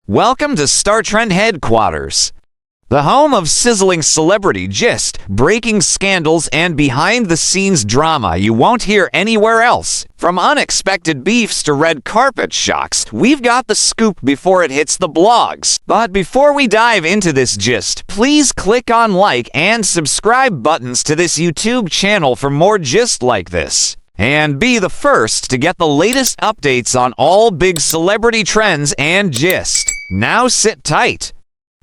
Welcome to Star Trend Headquarters, the home of sizzling celebrity gist, breaking scandals, and behind-the-scenes drama you won't hear anywhere else. From unexpected beefs to red carpet shocks, we've got the scoop before it hits the blogs. But before we dive into this gist, please click on like and subscribe buttons to this YouTube channel for more gist like this. And be the first to get the latest updates on all big celebrity trends and gist. Now sit tight,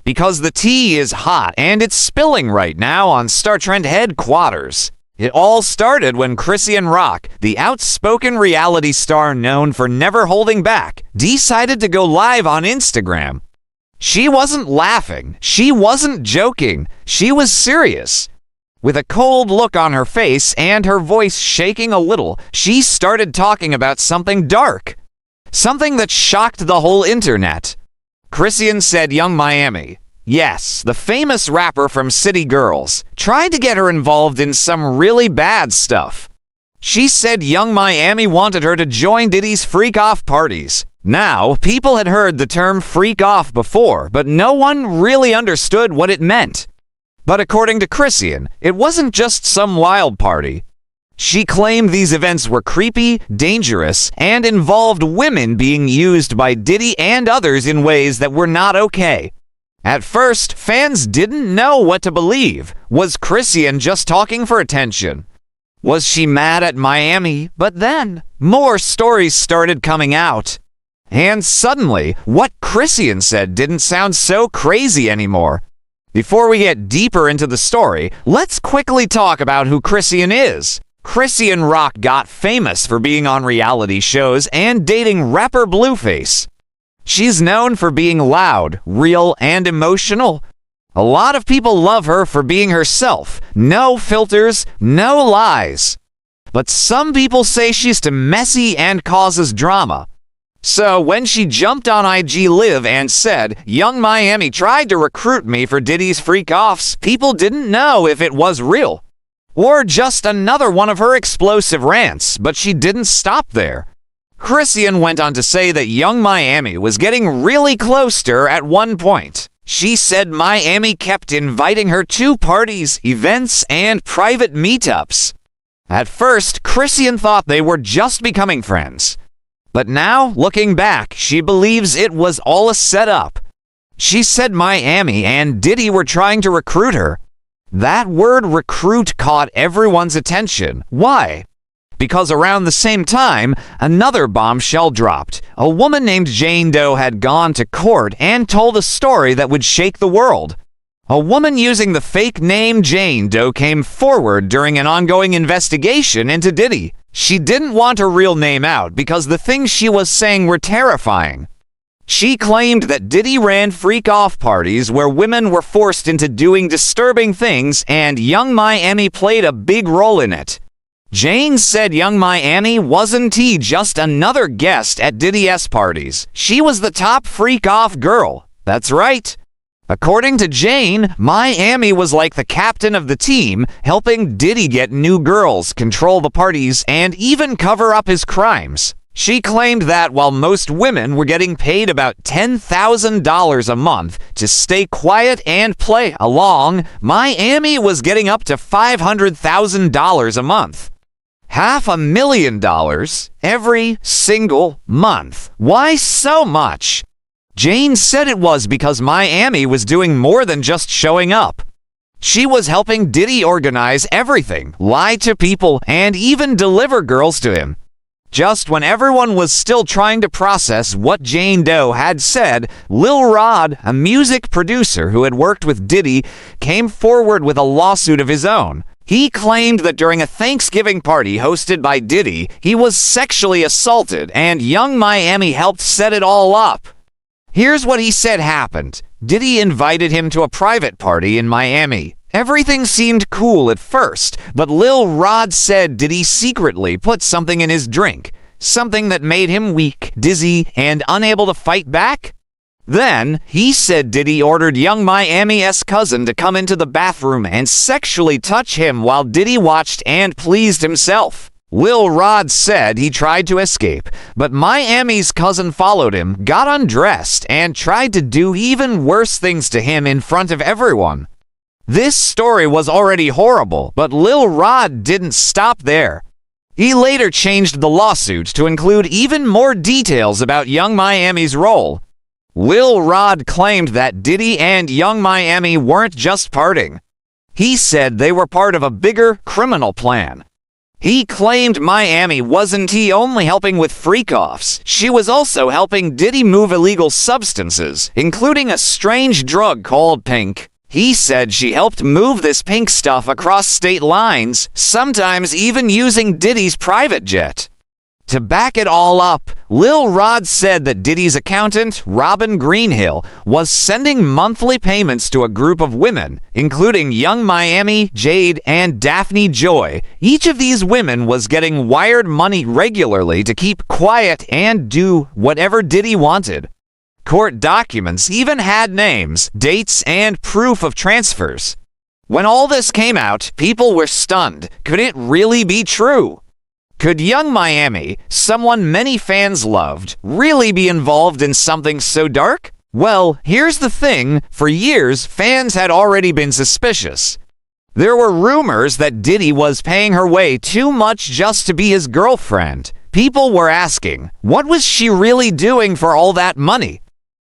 because the tea is hot and it's spilling right now on Star Trend Headquarters. It all started when Chrisean Rock, the outspoken reality star known for never holding back, decided to go live on Instagram. She wasn't laughing, she wasn't joking, she was serious. With a cold look on her face and her voice shaking a little, she started talking about something dark. Something that shocked the whole internet. Chrisean said Young Miami, yes, the famous rapper from City Girls, tried to get her involved in some really bad stuff. She said Young Miami wanted her to join Diddy's freak-off parties. Now, people had heard the term freak-off before, but no one really understood what it meant. But according to Chrisean, it wasn't just some wild party. She claimed these events were creepy, dangerous, and involved women being used by Diddy and others in ways that were not okay. At first, fans didn't know what to believe. Was Chrisean just talking for attention? Was she mad at Miami? But then, more stories started coming out. And suddenly, what Chrisean said didn't sound so crazy anymore. Before we get deeper into the story, let's quickly talk about who Chrisean is. Chrisean Rock got famous for being on reality shows and dating rapper Blueface. She's known for being loud, real, and emotional. A lot of people love her for being herself. No filters, no lies. But some people say she's too messy and causes drama. So when she jumped on IG Live and said, Young Miami tried to recruit me for Diddy's freak-offs, people didn't know if it was real or just another one of her explosive rants, but she didn't stop there. Chrisean went on to say that Young Miami was getting really close to her at one point. She said Miami kept inviting her to parties, events, and private meetups. At first, Chrisean thought they were just becoming friends. But now, looking back, she believes it was all a setup. She said Miami and Diddy were trying to recruit her. That word recruit caught everyone's attention. Why? Because around the same time, another bombshell dropped. A woman named Jane Doe had gone to court and told a story that would shake the world. A woman using the fake name Jane Doe came forward during an ongoing investigation into Diddy. She didn't want her real name out because the things she was saying were terrifying. She claimed that Diddy ran freak-off parties where women were forced into doing disturbing things, and Young Miami played a big role in it. Jane said Young Miami wasn't just another guest at Diddy's parties. She was the top freak-off girl. That's right. According to Jane, Miami was like the captain of the team, helping Diddy get new girls, control the parties, and even cover up his crimes. She claimed that while most women were getting paid about $10,000 a month to stay quiet and play along, Miami was getting up to $500,000 a month. $500,000 every single month. Why so much? Jane said it was because Miami was doing more than just showing up. She was helping Diddy organize everything, lie to people, and even deliver girls to him. Just when everyone was still trying to process what Jane Doe had said, Lil Rod, a music producer who had worked with Diddy, came forward with a lawsuit of his own. He claimed that during a Thanksgiving party hosted by Diddy, he was sexually assaulted, and Young Miami helped set it all up. Here's what he said happened. Diddy invited him to a private party in Miami. Everything seemed cool at first, but Lil Rod said Diddy secretly put something in his drink, something that made him weak, dizzy, and unable to fight back. Then, he said Diddy ordered Young Miami's cousin to come into the bathroom and sexually touch him while Diddy watched and pleased himself. Lil Rod said he tried to escape, but Miami's cousin followed him, got undressed, and tried to do even worse things to him in front of everyone. This story was already horrible, but Lil Rod didn't stop there. He later changed the lawsuit to include even more details about Young Miami's role. Lil Rod claimed that Diddy and Young Miami weren't just partying. He said they were part of a bigger criminal plan. He claimed Miami wasn't only helping with freak-offs, she was also helping Diddy move illegal substances, including a strange drug called pink. He said she helped move this pink stuff across state lines, sometimes even using Diddy's private jet. To back it all up, Lil Rod said that Diddy's accountant, Robin Greenhill, was sending monthly payments to a group of women, including Young Miami, Jade, and Daphne Joy. Each of these women was getting wired money regularly to keep quiet and do whatever Diddy wanted. Court documents even had names, dates, and proof of transfers. When all this came out, people were stunned. Could it really be true? Could Young Miami, someone many fans loved, really be involved in something so dark? Well, here's the thing. For years, fans had already been suspicious. There were rumors that Diddy was paying her way too much just to be his girlfriend. People were asking, what was she really doing for all that money?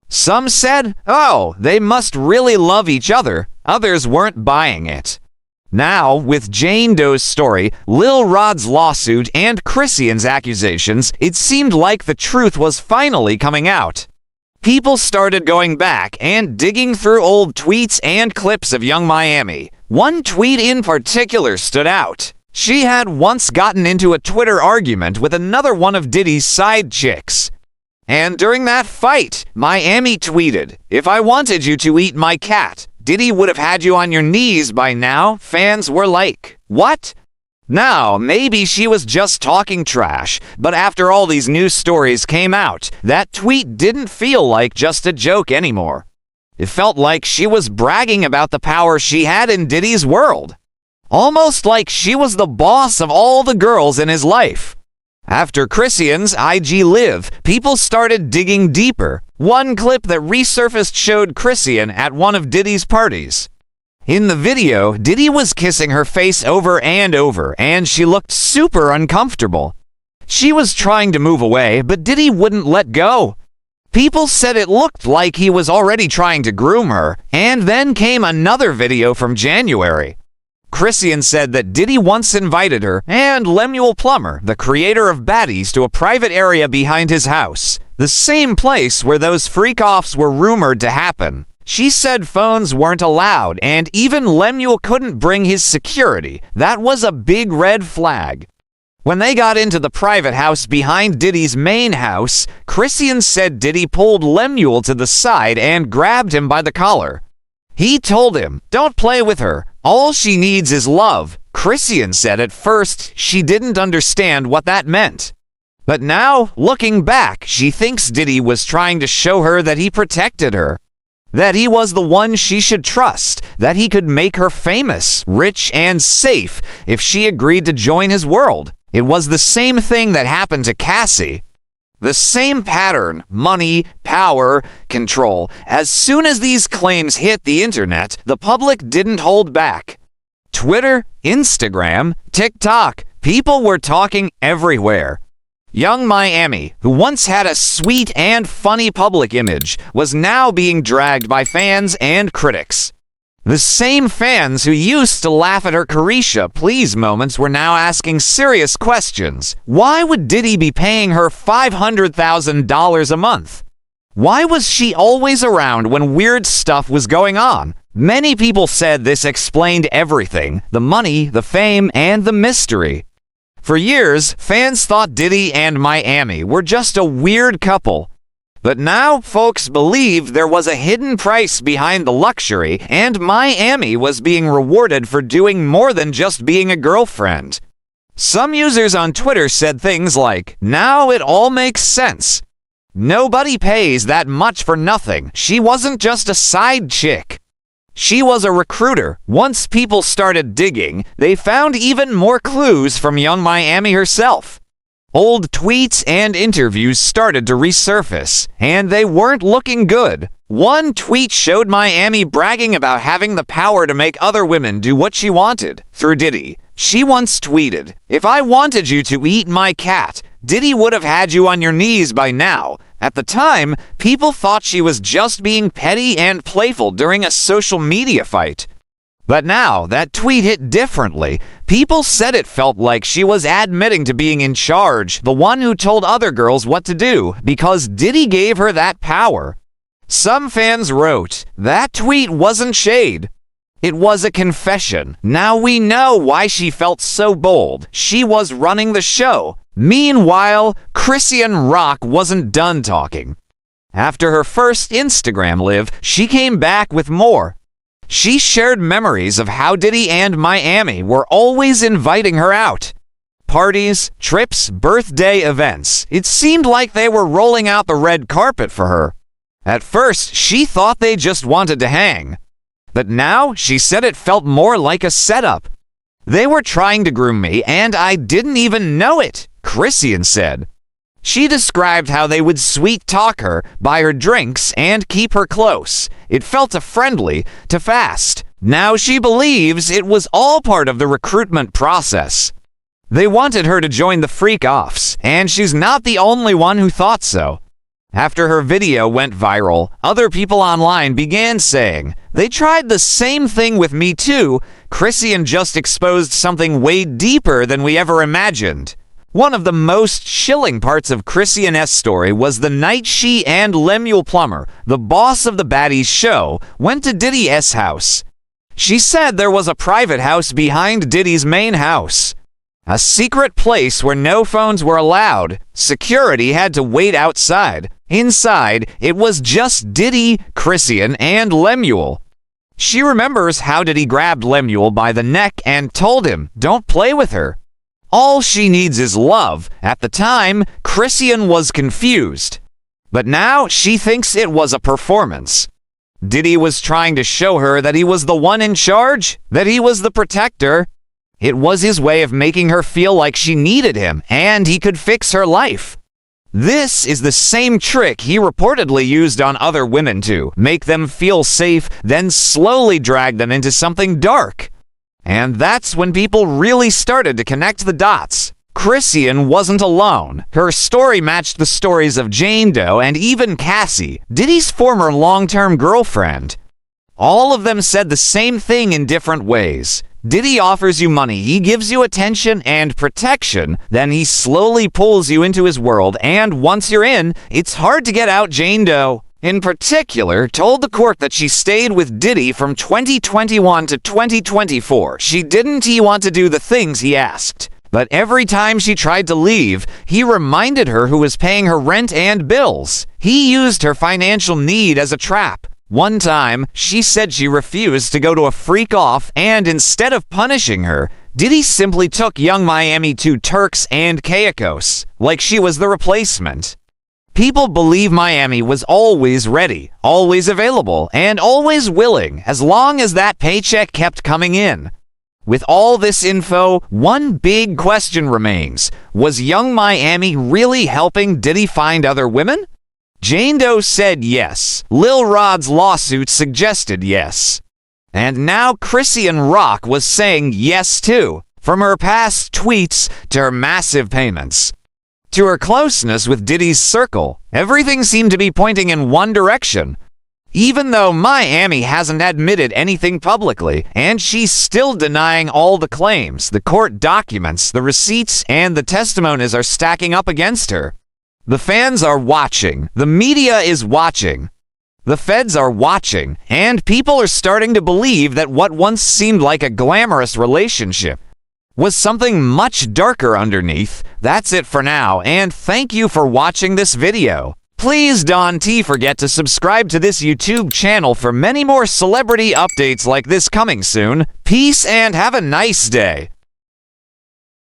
Some said, oh, they must really love each other. Others weren't buying it. Now, with Jane Doe's story, Lil Rod's lawsuit, and Chrisean's accusations, it seemed like the truth was finally coming out. People started going back and digging through old tweets and clips of Young Miami. One tweet in particular stood out. She had once gotten into a Twitter argument with another one of Diddy's side chicks. And during that fight, Miami tweeted, "If I wanted you to eat my cat, Diddy would have had you on your knees by now." Fans were like, what? Now, maybe she was just talking trash, but after all these news stories came out, that tweet didn't feel like just a joke anymore. It felt like she was bragging about the power she had in Diddy's world. Almost like she was the boss of all the girls in his life. After Chrisean's IG Live, people started digging deeper. One clip that resurfaced showed Chrisean at one of Diddy's parties. In the video, Diddy was kissing her face over and over, and she looked super uncomfortable. She was trying to move away, but Diddy wouldn't let go. People said it looked like he was already trying to groom her, and then came another video from January. Chrisean said that Diddy once invited her and Lemuel Plummer, the creator of Baddies, to a private area behind his house, the same place where those freak-offs were rumored to happen. She said phones weren't allowed, and even Lemuel couldn't bring his security. That was a big red flag. When they got into the private house behind Diddy's main house, Chrisean said Diddy pulled Lemuel to the side and grabbed him by the collar. He told him, "Don't play with her. All she needs is love." Chrisean said at first she didn't understand what that meant. But now, looking back, she thinks Diddy was trying to show her that he protected her. That he was the one she should trust. That he could make her famous, rich, and safe if she agreed to join his world. It was the same thing that happened to Cassie. The same pattern, money, power, control. As soon as these claims hit the internet, the public didn't hold back. Twitter, Instagram, TikTok, people were talking everywhere. Young Miami, who once had a sweet and funny public image, was now being dragged by fans and critics. The same fans who used to laugh at her Carisha Please moments were now asking serious questions. Why would Diddy be paying her $500,000 a month? Why was she always around when weird stuff was going on? Many people said this explained everything: the money, the fame, and the mystery. For years, fans thought Diddy and Miami were just a weird couple. But now, folks believe there was a hidden price behind the luxury, and Miami was being rewarded for doing more than just being a girlfriend. Some users on Twitter said things like, "Now it all makes sense. Nobody pays that much for nothing. She wasn't just a side chick." She was a recruiter. Once people started digging, they found even more clues from young Miami herself. Old tweets and interviews started to resurface, and they weren't looking good. One tweet showed Miami bragging about having the power to make other women do what she wanted through Diddy. She once tweeted, "If I wanted you to eat my cat, Diddy would have had you on your knees by now." At the time, people thought she was just being petty and playful during a social media fight. But now, that tweet hit differently. People said it felt like she was admitting to being in charge, the one who told other girls what to do, because Diddy gave her that power. Some fans wrote, "That tweet wasn't shade. It was a confession. Now we know why she felt so bold. She was running the show." Meanwhile, Chrisean Rock wasn't done talking. After her first Instagram live, she came back with more. She shared memories of how Diddy and Miami were always inviting her out. Parties, trips, birthday events. It seemed like they were rolling out the red carpet for her. At first, she thought they just wanted to hang. But now, she said it felt more like a setup. "They were trying to groom me, and I didn't even know it," Chrisean said. She described how they would sweet-talk her, buy her drinks, and keep her close. It felt friendly to fast. Now she believes it was all part of the recruitment process. They wanted her to join the freak-offs, and she's not the only one who thought so. After her video went viral, other people online began saying, "They tried the same thing with me too. Chrisean just exposed something way deeper than we ever imagined." One of the most chilling parts of Chrisean's story was the night she and Lemuel Plummer, the boss of the Baddies show, went to Diddy's house. She said there was a private house behind Diddy's main house. A secret place where no phones were allowed. Security had to wait outside. Inside, it was just Diddy, Chrisean, and Lemuel. She remembers how Diddy grabbed Lemuel by the neck and told him, "Don't play with her. All she needs is love." At the time, Chrisean was confused. But now she thinks it was a performance. Diddy was trying to show her that he was the one in charge, that he was the protector. It was his way of making her feel like she needed him and he could fix her life. This is the same trick he reportedly used on other women to make them feel safe, then slowly drag them into something dark. And that's when people really started to connect the dots. Chrisean wasn't alone. Her story matched the stories of Jane Doe and even Cassie, Diddy's former long-term girlfriend. All of them said the same thing in different ways. Diddy offers you money, he gives you attention and protection, then he slowly pulls you into his world, and once you're in, it's hard to get out. Jane Doe, in particular, told the court that she stayed with Diddy from 2021 to 2024. She didn't want to do the things he asked. But every time she tried to leave, he reminded her who was paying her rent and bills. He used her financial need as a trap. One time, she said she refused to go to a freak-off, and instead of punishing her, Diddy simply took young Miami to Turks and Caicos, like she was the replacement. People believe Miami was always ready, always available, and always willing, as long as that paycheck kept coming in. With all this info, one big question remains. Was young Miami really helping Diddy find other women? Jane Doe said yes. Lil Rod's lawsuit suggested yes. And now Chrisean Rock was saying yes too, from her past tweets to her massive payments. To her closeness with Diddy's circle, everything seemed to be pointing in one direction. Even though Miami hasn't admitted anything publicly, and she's still denying all the claims, the court documents, the receipts, and the testimonies are stacking up against her. The fans are watching. The media is watching. The feds are watching. And people are starting to believe that what once seemed like a glamorous relationship was something much darker underneath. That's it for now, and thank you for watching this video. Please don't forget to subscribe to this YouTube channel for many more celebrity updates like this coming soon. Peace and have a nice day.